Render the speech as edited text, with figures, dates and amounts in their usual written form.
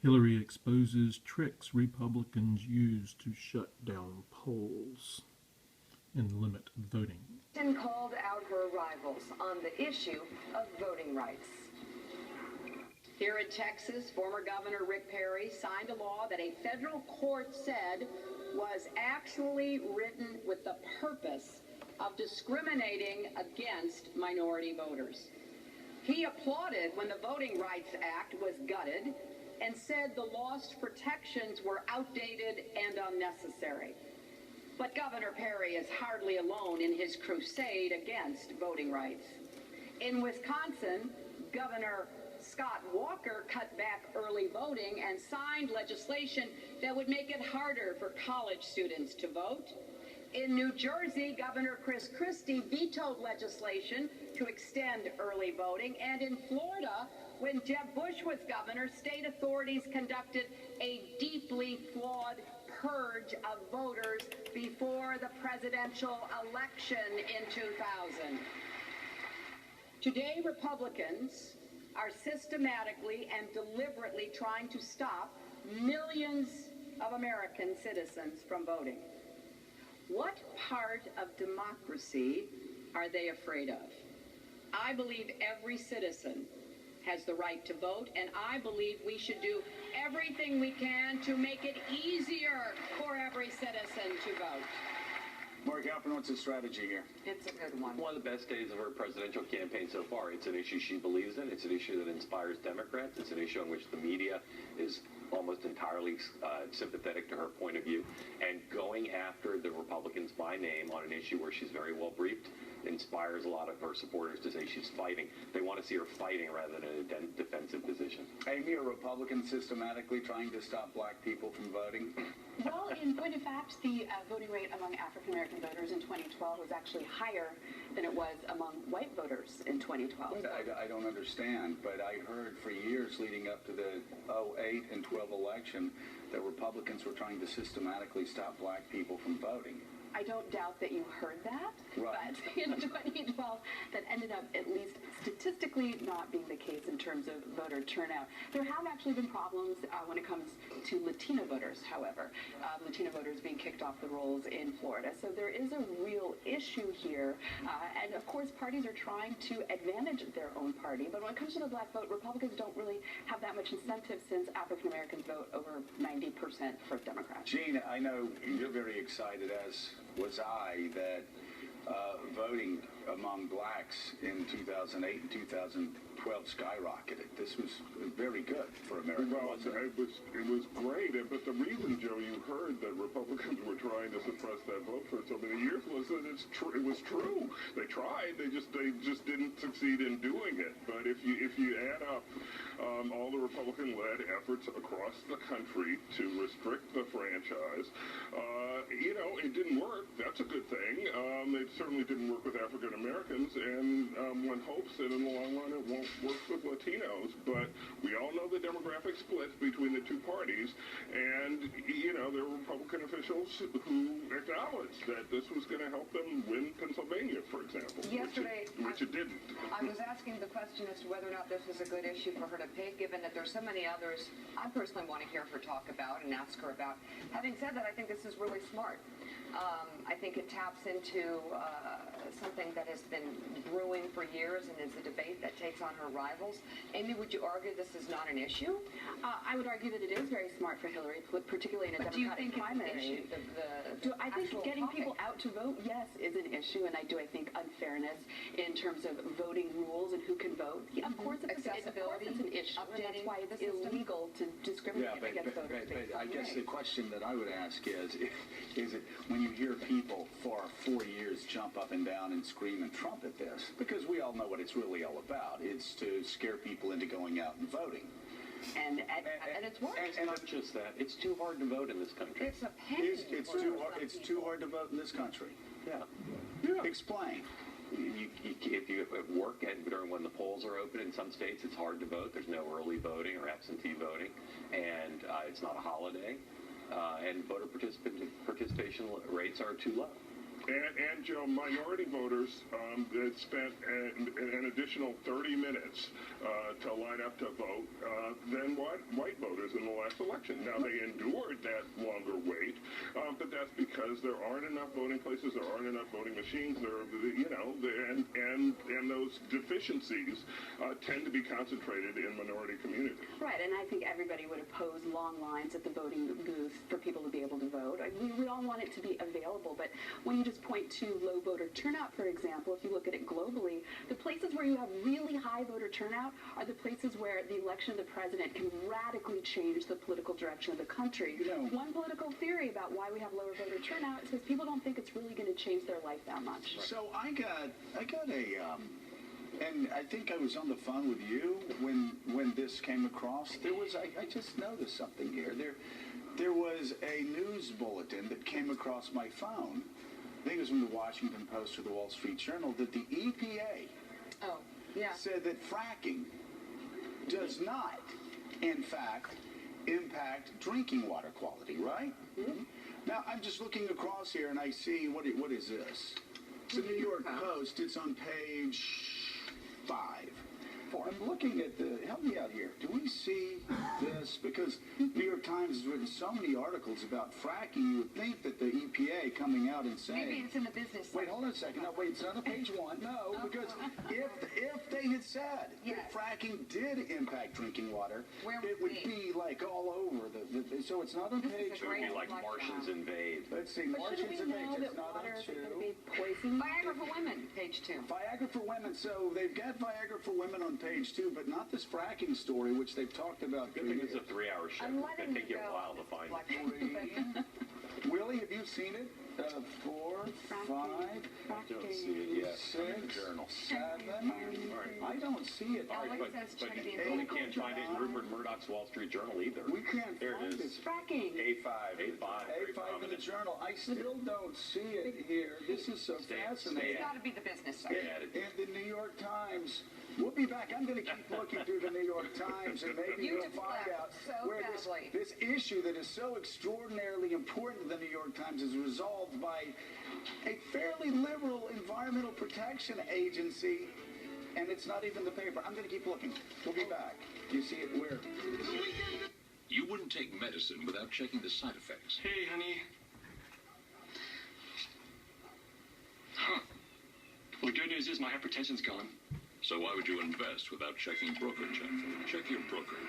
Hillary exposes tricks Republicans use to shut down polls and limit voting. Called out her rivals on the issue of voting rights. Here in Texas, former Governor Rick Perry signed a law that a federal court said was actually written with the purpose of discriminating against minority voters. He applauded when the Voting Rights Act was gutted and said the lost protections were outdated and unnecessary. But Governor Perry is hardly alone in his crusade against voting rights. In Wisconsin, Governor Scott Walker cut back early voting and signed legislation that would make it harder for college students to vote. In New Jersey, Governor Chris Christie vetoed legislation to extend early voting. And in Florida, when Jeb Bush was governor, state authorities conducted a deeply flawed purge of voters before the presidential election in 2000. Today, Republicans are systematically and deliberately trying to stop millions of American citizens from voting. What part of democracy are they afraid of? I believe every citizen has the right to vote, and I believe we should do everything we can to make it easier for every citizen to vote. Mark Halpern, what's the strategy here? It's a good one. One of the best days of her presidential campaign so far. It's an issue she believes in. It's an issue that inspires Democrats. It's an issue on which the media is almost entirely sympathetic to her point of view. And going after the Republicans by name on an issue where she's very well briefed inspires a lot of her supporters to say she's fighting. They want to see her fighting rather than in a defensive position. Amy, are Republicans systematically trying to stop black people from voting? Well, in point of fact, the voting rate among African-American voters in 2012 was actually higher than it was among white voters in 2012. I don't understand, but I heard for years leading up to the 08 and 12 election that Republicans were trying to systematically stop black people from voting. I don't doubt that you heard that, right. But in 2012, that ended up at least statistically not being the case in terms of voter turnout. There have actually been problems when it comes to Latino voters, however. Latino voters being kicked off the rolls in Florida. So there is a real issue here. And of course, parties are trying to advantage their own party. But when it comes to the black vote, Republicans don't really have that much incentive since African Americans vote over 90% for Democrats. Gene, I know you're very excited, as was I, that voting among blacks in 2008 and 2012 skyrocketed. This was very good for America. Well, it was great, but the reason, Joe, you heard that Republicans were trying to suppress that vote for so many years was that it was true. They tried, they just didn't succeed in doing it. But if you add up all the Republican-led efforts across the country to restrict the franchise, it didn't work. That's a good thing. It certainly didn't work with African Americans, and one hopes that in the long run it won't work with Latinos. But we all know the demographic splits between the two parties, and there were Republican officials who acknowledged that this was going to help them win Pennsylvania, for example. Yesterday, which it didn't. I was asking the question as to whether or not this was a good issue for her to pick, given that there's so many others I personally want to hear her talk about and ask her about. Having said that, I think this is really smart. I think it taps into something that has been brewing for years and is a debate that takes on her rivals. Amy, would you argue this is not an issue? I would argue that it is very smart for Hillary, particularly in a Democratic primary. I think getting people out to vote, yes, is an issue, and I think unfairness in terms of voting rules and who can vote. Yeah, of course, it's an issue, and that's why it's illegal to discriminate against voters. But I guess the question that I would ask is it when you hear people for 4 years jump up and down and scream and trumpet this, because we all know what it's really all about. It's to scare people into going out and voting. And it's worked. And not just that, it's too hard to vote in this country. It's a pain. It's too hard to vote in this country. Yeah. Explain. If you at work and during when the polls are open in some states, it's hard to vote. There's no early voting or absentee voting, and it's not a holiday, and voter participation rates are too low. And Joe, minority voters spent an additional 30 minutes to line up to vote than what white voters in the last election. Now, they endured that longer wait, but that's because there aren't enough voting places, there aren't enough voting machines, and those deficiencies tend to be concentrated in minority communities. Right, and I think everybody would oppose long lines at the voting booth for people to be able to vote. We all want it to be available, but when you just point to low voter turnout, for example, if you look at it globally, the places where you have really high voter turnout are the places where the election of the president can radically change the political direction of the country. One political theory about why we have lower voter turnout is because people don't think it's really going to change their life that much. So I got and I think I was on the phone with you when this came across. I just noticed something here. There was a news bulletin that came across my phone. I think it was from the Washington Post or the Wall Street Journal, that the EPA said that fracking does not, in fact, impact drinking water quality, right? Mm-hmm. Now, I'm just looking across here and I see, what is this? It's the New York Post. It's on page 5. I'm looking at help me out here. Do we see this? Because New York Times has written so many articles about fracking, you would think that the EPA coming out and saying... Maybe it's in the business section. Wait, hold on a second. No, wait, it's not on page 1. No, because if they had said that fracking did impact drinking water, it would be like all over. So it's not on page 2. It would be like Martians invade. Let's see, Martians invade. It's not on 2. Viagra for women, page 2. Viagra for women. So they've got Viagra for women on page 2, but not this fracking story, which they've talked about. Good thing it's a 3-hour show. It's going to take you a while to find it. Willie, have you seen it? 4, 5, I don't see it yet. 6, Journal. 7. I don't see it. All right, but we can't find it in Rupert Murdoch's Wall Street Journal either. We can't find it. Fracking. A5 in the Journal. I still don't see it here. This is so fascinating. It's got to be the business section. And the New York Times. We'll be back. I'm going to keep looking through the New York Times, and maybe we'll find out where this issue that is so extraordinarily important to the New York Times is resolved by a fairly liberal environmental protection agency, and it's not even the paper. I'm going to keep looking. We'll be back. Do you see it where? You wouldn't take medicine without checking the side effects. Hey, honey. Well, the good news is my hypertension's gone. So why would you invest without checking brokerage info? Check your broker.